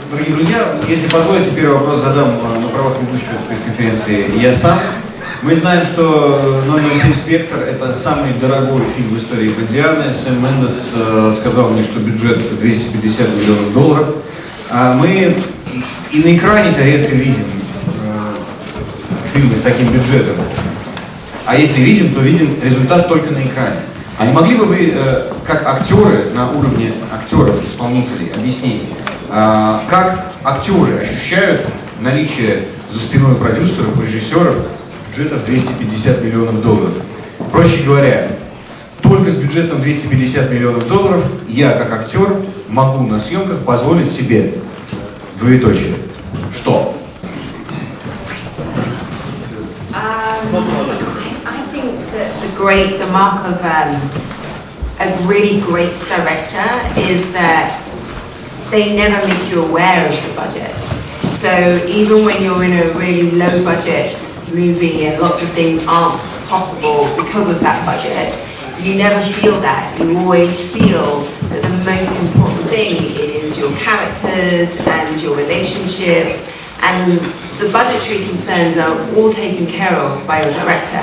Дорогие друзья, если позволите, первый вопрос задам на правах ведущего пресс-конференции я сам. Мы знаем, что «007 Спектр» — это самый дорогой фильм в истории Бодианы. Сэм Мендес сказал мне, что бюджет 250 миллионов долларов. Мы и на экране-то редко видим фильмы с таким бюджетом. А если видим, то видим результат только на экране. А не могли бы вы, как актеры на уровне актеров, исполнителей, объяснить, как актеры ощущают наличие за спиной продюсеров, режиссеров бюджета 250 миллионов долларов? Проще говоря, только с бюджетом 250 миллионов долларов я, как актер, могу на съемках позволить себе двоеточие. Что? I think that the mark of a really great director is that they never make you aware of the budget. So even when you're in a really low budget movie and lots of things aren't possible because of that budget, you never feel that. You always feel that the most important thing is your characters and your relationships and the budgetary concerns are all taken care of by your director.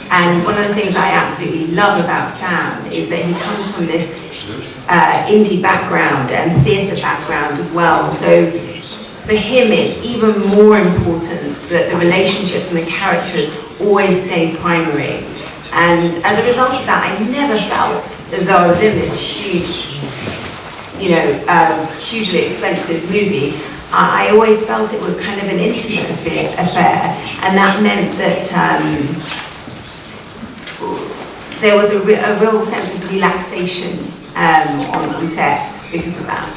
And one of the things I absolutely love about Sam is that he comes from this indie background and theatre background as well. So for him, it's even more important that the relationships and the characters always stay primary. And as a result of that, I never felt as though I was in this huge, hugely expensive movie. I always felt it was kind of an intimate affair, and that meant that there was a real sense of relaxation on set because of that.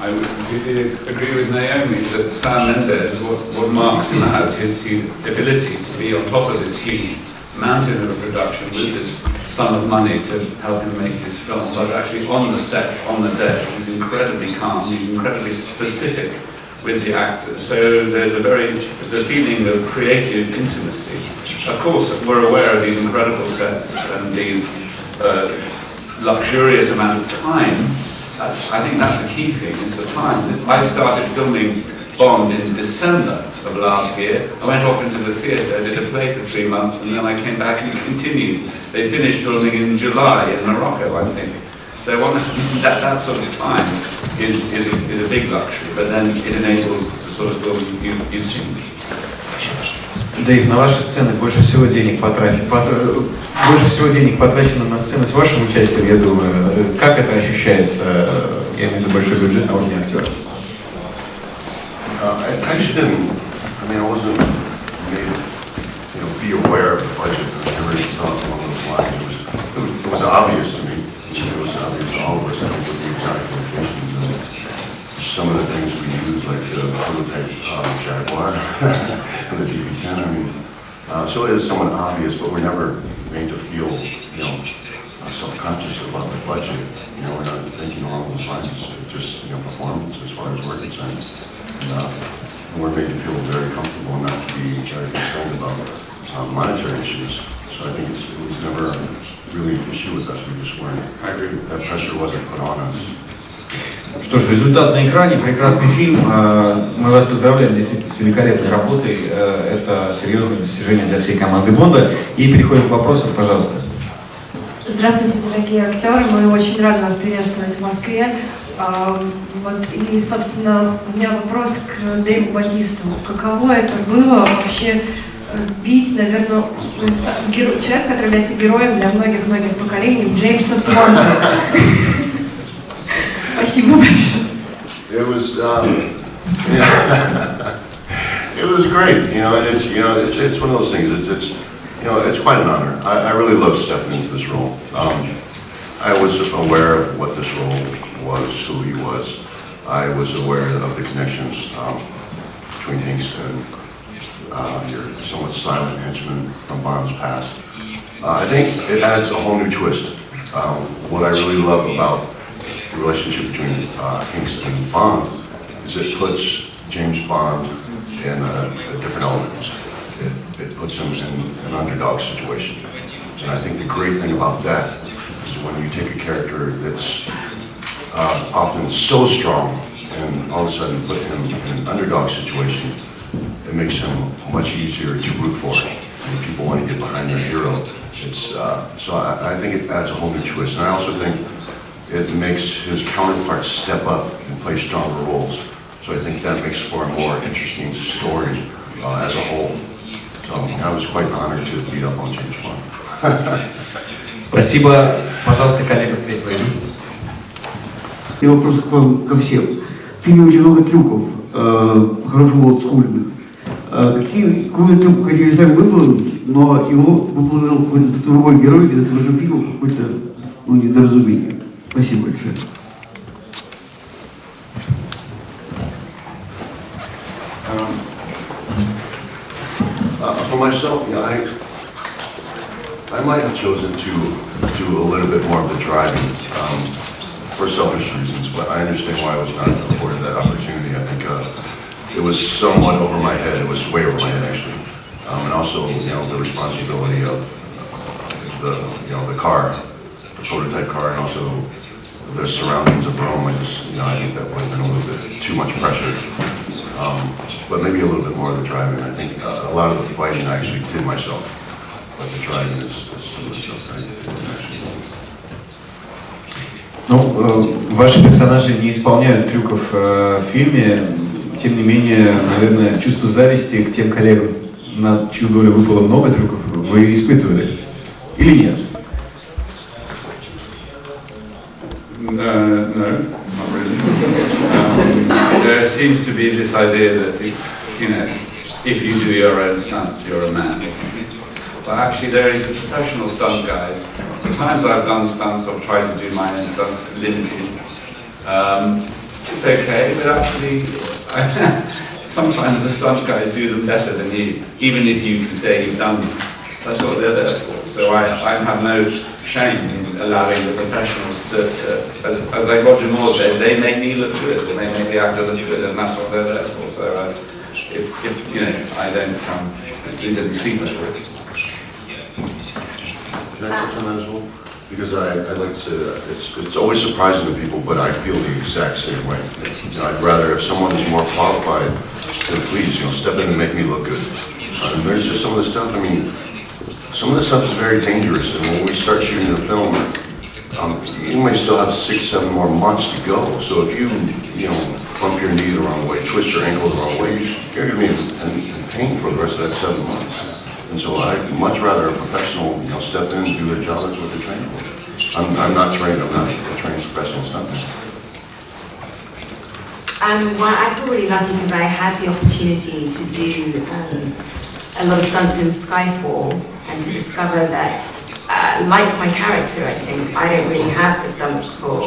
I would completely agree with Naomi that Sam Mendes, what marks him out is his ability to be on top of this huge mountain of production with this sum of money to help him make this film. But actually on the set, on the day, he's incredibly calm, he's incredibly specific with the actors. So there's a feeling of creative intimacy. Of course, we're aware of these incredible sets and these luxurious amount of time. I think that's the key thing, is the time. I started filming Bond in December of last year. I went off into the theatre, did a play for 3 months, and then I came back and continued. They finished filming in July in Morocco, I think. So that sort of time is a big luxury, but then it enables the sort of film you've seen. Дэйв, на ваши сцены больше всего денег потрачено на сцены с вашим участием, я думаю. Как это ощущается, я имею в виду большой бюджет на уровне актера? I actually didn't. I mean, I wasn't made to, be aware of the budget. I never thought along those lines. It was obvious to me. It was obvious to all of us. I think with the exact locations and some of the things we used, like the prototype Jaguar and the DB10. I mean, so it is somewhat obvious, but we're never made to feel, self-conscious about the budget. We're not thinking along those lines. It's just, performance as far as we're concerned. And we're made to feel very comfortable not to be very concerned about monetary issues. So I think it was never really an issue with us. We just weren't. I agree. That pressure wasn't put on us. Что ж, результат на экране, прекрасный фильм. Мы вас поздравляем действительно с великолепной работой. Это серьезное достижение для всей команды Бонда. И переходим к вопросам, пожалуйста. Здравствуйте, дорогие актеры. Мы очень рады вас приветствовать в Москве. И, собственно, у меня вопрос к Дэйву Батисту. Каково это было вообще бить, наверное, человек, который является героем для многих-многих поколений, Джеймса Бонда? Спасибо большое. It was great. It's one of those things. It's quite an honor. I really love stepping into this role. I was aware of what this role was, who he was. I was aware of the connections between Hinks and your somewhat silent henchman from Bond's past. I think it adds a whole new twist. What I really love about the relationship between Hinks and Bond is it puts James Bond in a different element. It puts him in an underdog situation. And I think the great thing about that is when you take a character that's often so strong and all of a sudden put him in an underdog situation, it makes him much easier to root for. And people want to get behind their hero. So I think it adds a whole new twist. And I also think it makes his counterparts step up and play stronger roles. So I think that makes for a more interesting story as a whole. So I was quite honored to beat up on James Bond. Спасибо. Пожалуйста, коллега, третий вопрос. И вопрос к вам, ко всем. В фильме очень много трюков, хорошо олдскульных. Какой трюк хотели сами выполнить, но его выполнил какой-то другой герой из этого же фильма, какое-то недоразумение. Спасибо большое. For myself, I might have chosen to do a little bit more of the driving for selfish reasons, but I understand why I was not afforded that opportunity. I think it was somewhat over my head. It was way over my head, actually, and also the responsibility of the car, the prototype car, and also the surroundings of Rome. I think that would have been a little bit too much pressure. But maybe a little bit more of the driving. I think a lot of the fighting I actually did myself, but the driving is some of the stuff I didn't actually do. Ну, ваши персонажи не исполняют трюков в фильме, тем не менее, наверное, чувство зависти к тем коллегам, на чью долю выпало много трюков, вы испытывали? Или нет? No, not really. There seems to be this idea that it's, if you do your own stunts, you're a man. But actually there is a professional stunt guide. The times I've done stunts, I've tried to do my own stunts limited. It's okay, but actually sometimes the stunt guys do them better than you, even if you can say you've done them. That's what they're there for. So I have no shame in allowing the professionals to as like Roger Moore said, they make me look good, and they make the actors look good, and that's what they're there for. So if I don't lose any sleep over it. Can I touch on that as well? Because I like to say that it's always surprising to people, but I feel the exact same way. I'd rather if someone is more qualified, then please, step in and make me look good. And there's just some of the stuff. I mean, some of the stuff is very dangerous, and when we start shooting the film, you may still have 6-7 more months to go. So if you bump your knee the wrong way, twist your ankle the wrong way, you're going to be in pain for the rest of that 7 months. And so I'd much rather a professional, step in and do their job. That's what they're trained for. I'm not trained. I'm not a trained professional stuntman. Well, I feel really lucky because I had the opportunity to do a lot of stunts in Skyfall and to discover that, like my character, I think, I don't really have the stunts for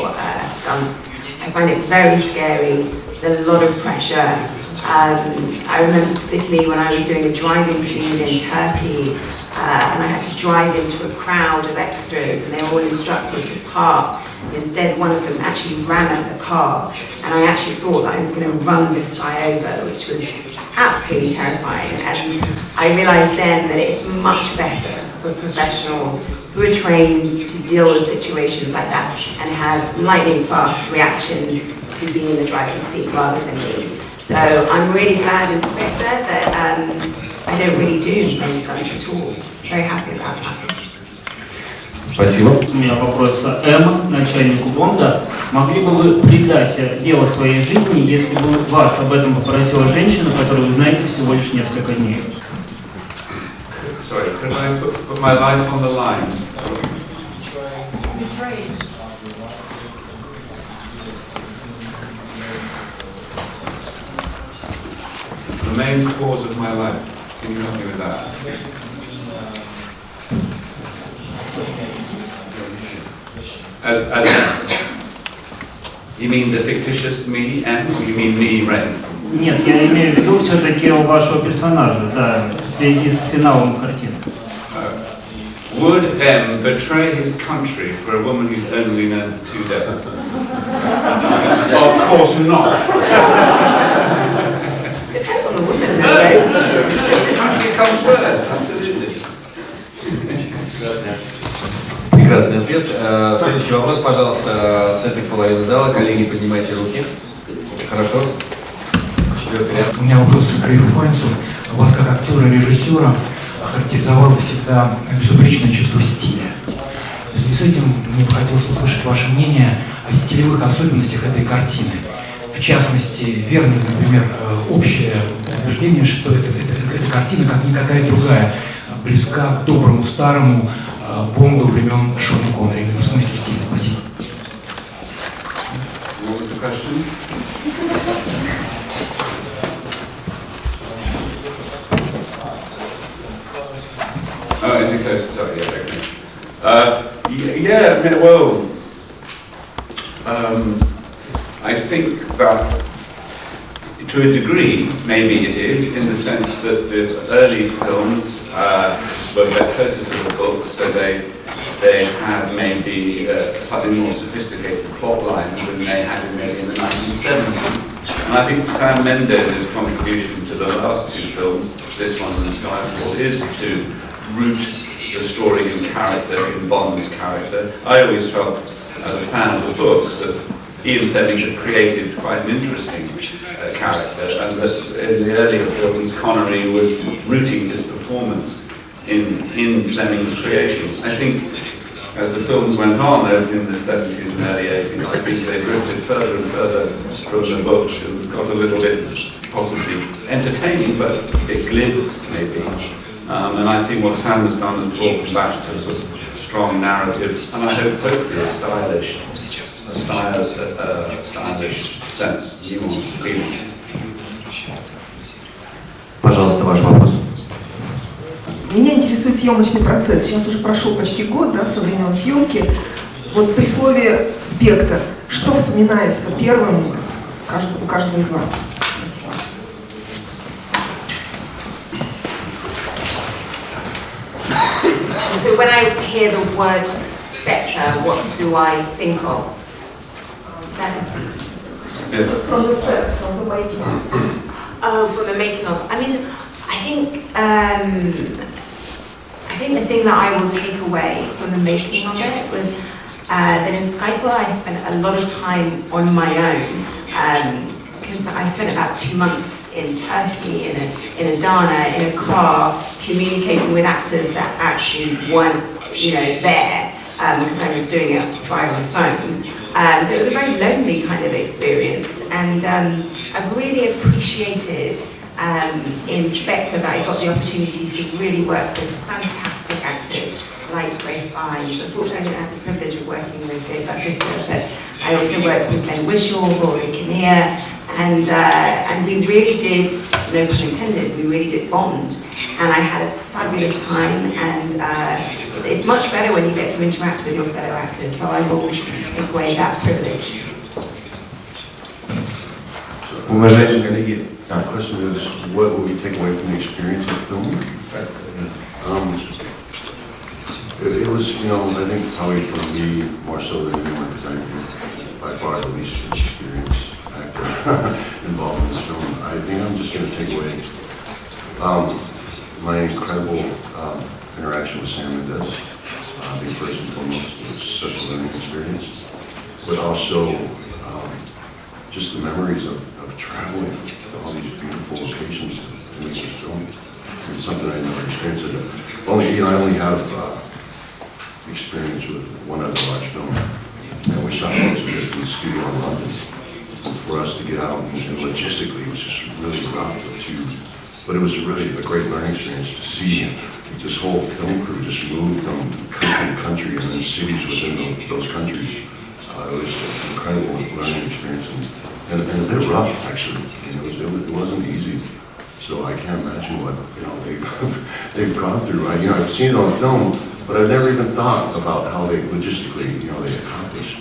stunts. I find it very scary. There's a lot of pressure. I remember particularly when I was doing a driving scene in Turkey, and I had to drive into a crowd of extras, and they were all instructed to park. And instead, one of them actually ran at the car, and I actually thought that I was going to run this guy over, which was absolutely terrifying. And I realised then that it's much better for professionals who are trained to deal with situations like that and have lightning fast reactions to be in the driving seat rather than me. So I'm really glad, Inspector, that I don't really do many stunts at all. Very happy about that. Спасибо. У меня вопрос М, начальнику Бонда. Могли бы вы придать дело своей жизни, если бы вас об этом попросила женщина, которую вы знаете всего лишь несколько дней? Sorry, could I put my life on the line? The main cause of my life. Can you help me with that? As you mean the fictitious me, M, or you mean me, Ray? Нет, я имею в виду все-таки у вашего персонажа, да, в связи с финалом картины. Would M betray his country for a woman who's only known 2 days? Of course not. Depends on the woman. No, country comes first, absolutely. Прекрасный ответ. Следующий вопрос, пожалуйста, с этой половины зала. Коллеги, поднимайте руки. Хорошо. 4-й ряд. У меня вопрос к Рэю Файнсу. Вас как актера и режиссера характеризовало всегда безупречное чувство стиля. В связи с этим мне бы хотелось услышать ваше мнение о стилевых особенностях этой картины. В частности, верно, например, общее утверждение, что эта картина, как никакая другая, близка к доброму старому Бонду времен Шона Коннери, в смысле стиля. Спасибо. What was the question? Oh, is it close? Sorry, yeah, okay. Well, I think that to a degree, maybe it is, in the sense that the early films were closer to the book, so they had maybe slightly more sophisticated plot lines than they had in the 1970s. And I think Sam Mendes' contribution to the last 2 films, this one and Skyfall, is to root the story and character in Bond's character. I always felt, as a fan of the books, that Ian Fleming had created quite an interesting character, and that in the earlier films Connery was rooting his performance in Fleming's creation. I think as the films went on in the 70s and early 80s, I think they drifted further and further from the books and got a little bit possibly entertaining, but a bit glib maybe. And I think what Sam has done is brought them back to a sort of strong narrative, and I hope hopefully a stylish sense, nuanced feeling. Пожалуйста, ваш вопрос. Меня интересует съемочный процесс. Сейчас уже прошел почти год, да, со времен съемки. Вот при слове «спектр», что вспоминается первым у каждого из вас? Спасибо. So when I hear the word spectre, what do I think of? Is that From the set, from the making. Oh, from the making of. I mean, I think the thing that I will take away from the making of it was that in Skyfall I spent a lot of time on my own. Because I spent about 2 months in Turkey, in Adana, in a car, communicating with actors that actually weren't, there, because I was doing it via the phone. So it was a very lonely kind of experience, and I've really appreciated in Spectre that I got the opportunity to really work with fantastic actors like Ray Fiennes. Unfortunately, I didn't have the privilege of working with Dave Bautista, but I also worked with Ben Whishaw, Rory Kinnear, and we really did, no pun intended, we really did bond. And I had a fabulous time, and it's much better when you get to interact with your fellow actors, so I will take away that privilege. Уважаемые коллеги, The question is, what will we take away from the experience of filming? It was, I think probably for me, more so than anyone, because I'm by far the least experienced actor involved in this film. I think I'm just going to take away my incredible interaction with Sam Mendes. I think first and foremost, it was such a learning experience, but also just the memories of traveling to all these beautiful locations to make this film. It's something I never experienced. I only have experience with one other large film, and we shot most of it in the studio in London. And for us to get out, and logistically, it was just really rough too. But it was really a great learning experience to see this whole film crew just move from country to country and then cities within those countries. It was an incredible learning experience and a bit rough, actually. It wasn't easy. So I can't imagine what they've gone through. I've seen it on film, but I've never even thought about how they logistically, they accomplished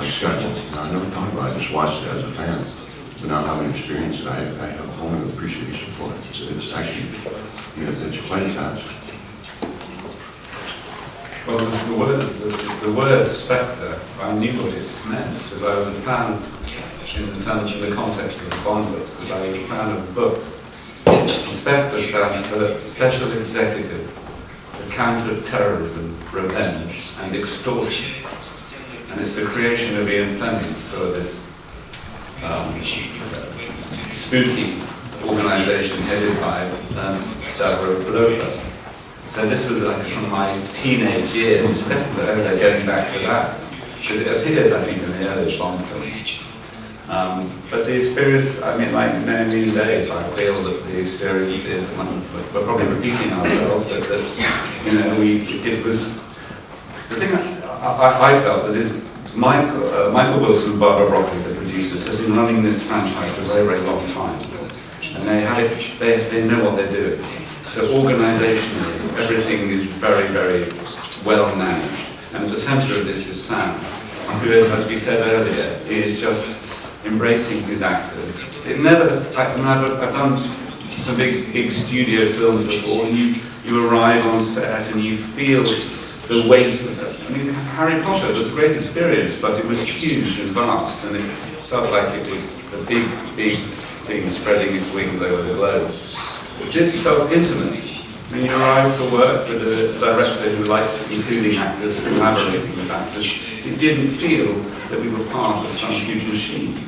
like Skyfall. I never thought about it. I just watched it as a fan. But now having experienced it, I have a whole new appreciation for it. It's actually, it's quite a task. Well, the word spectre, I knew what it meant because I was a fan in the context of the Bond books, because I was a fan of the books. Spectre stands for Special Executive for Counter-Terrorism, Revenge and Extortion. And it's the creation of Ian Fleming for this spooky organisation headed by Ernst Stavro Blofeld. So this was like from my teenage years, Spectre, getting back to that, because it appears, I think, in the early Bond film. But the experience, like many days, I feel that the experience is, we're probably repeating ourselves, but that, it was, the thing I felt that is, Michael Wilson and Barbara Broccoli, the producers, have been running this franchise for a very, very long time. And they know what they're doing. So organisationally, everything is very, very well managed. And at the centre of this is Sam, who, as we said earlier, is just embracing his actors. I've done some big studio films before, and you arrive on set and you feel the weight of it. Harry Potter was a great experience, but it was huge and vast, and it felt like it was a big thing spreading its wings over the globe. This felt intimate, I mean, you arrived for work with a director who likes including actors, collaborating with actors. It didn't feel that we were part of some huge machine.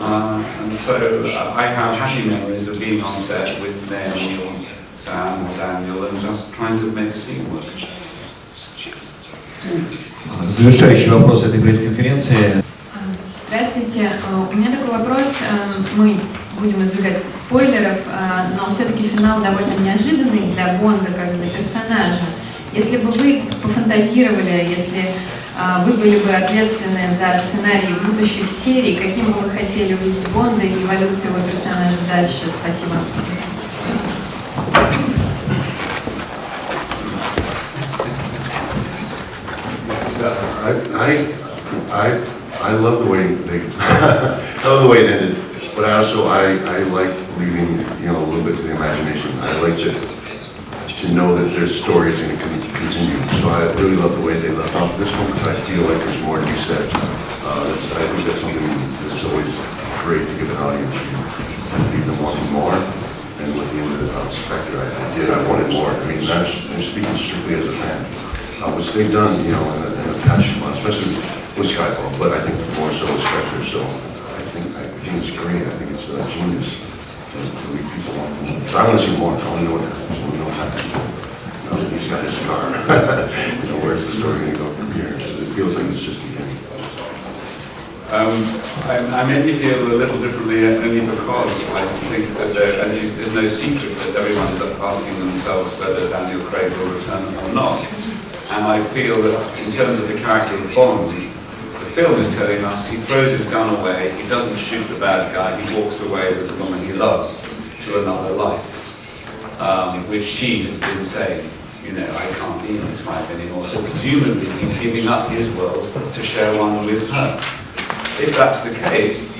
And so I have happy memories of being on set with Naomi or Sam or Daniel and just trying to make a scene work. Завершающий вопрос этой пресс-конференции. Здравствуйте. У меня такой вопрос. Мы будем избегать спойлеров, но все-таки финал довольно неожиданный для Бонда как для персонажа. Если бы вы пофантазировали, если вы были бы ответственны за сценарий будущих серий, каким бы вы хотели увидеть Бонда и эволюцию его персонажа дальше? Спасибо. I love the way they, I love the way it ended, but I like leaving, a little bit to the imagination. I like to know that their story is going to continue. So I really love the way they left off this one because I feel like there's more to be said. I think that's something that's always great to give an audience. You leave them wanting more. And with the end of Spectre, I wanted more. I mean, I'm speaking strictly as a fan. Which they've done, in a past month, especially with Skyfall, but I think more so with Spectre. So I think it's great. I think it's genius to leave people on. So I want to see more. I want to know what happens. I want to know what happens. He's got his scar. Where's the story going to go from here? It feels like it's just beginning. I maybe feel a little differently only because I think that there's no secret that everyone's asking themselves whether Daniel Craig will return or not. And I feel that in terms of the character of Bond, the film is telling us he throws his gun away, he doesn't shoot the bad guy, he walks away with the woman he loves to another life, which she has been saying, I can't be in this life anymore. So presumably he's giving up his world to share one with her. If that's the case,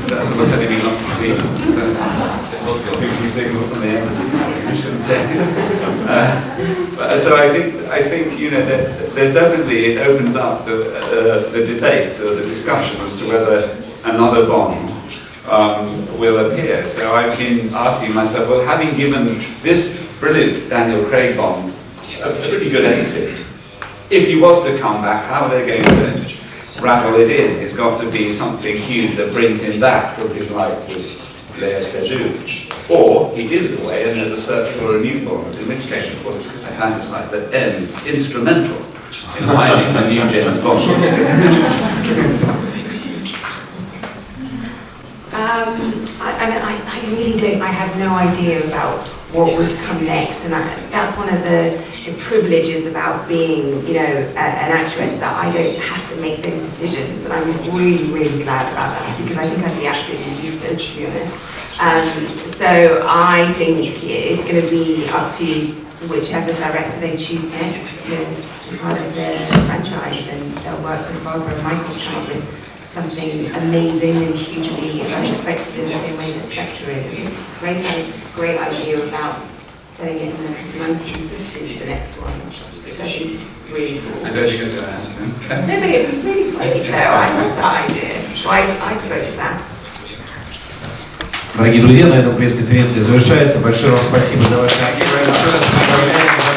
that's what telling me not to speak. That's a big signal from the embassy. I shouldn't say. So I think that there's definitely, it opens up the debate or the discussion as to whether another Bond will appear. So I've been asking myself, well, having given this brilliant Daniel Craig Bond a pretty good exit, if he was to come back, how are they going to raffle it in? It's got to be something huge that brings him back from his life with Léa Seydoux. Or he is away and there's a search for a new Bond, in which case, of course, I fantasize that M is instrumental in finding a new James Bond. I really don't, I have no idea about what would come next, and that's one of the privileges about being, an actress, that I don't have to make those decisions, and I'm really, really glad about that, because I think I'd be absolutely useless, to be honest. So I think it's going to be up to whichever director they choose next to be part of the franchise, and they'll work with Barbara and Michael to come up with something amazing and hugely unexpected in the same way that Spectre is. Ray had a great idea about setting it in the 1950s, the next one, which I think is really cool. I don't think it's going to happen. No, but it'd be really great though. I love that idea. So I could vote for that. Дорогие друзья, на этом пресс-конференция завершается. Большое вам спасибо за ваши ответы.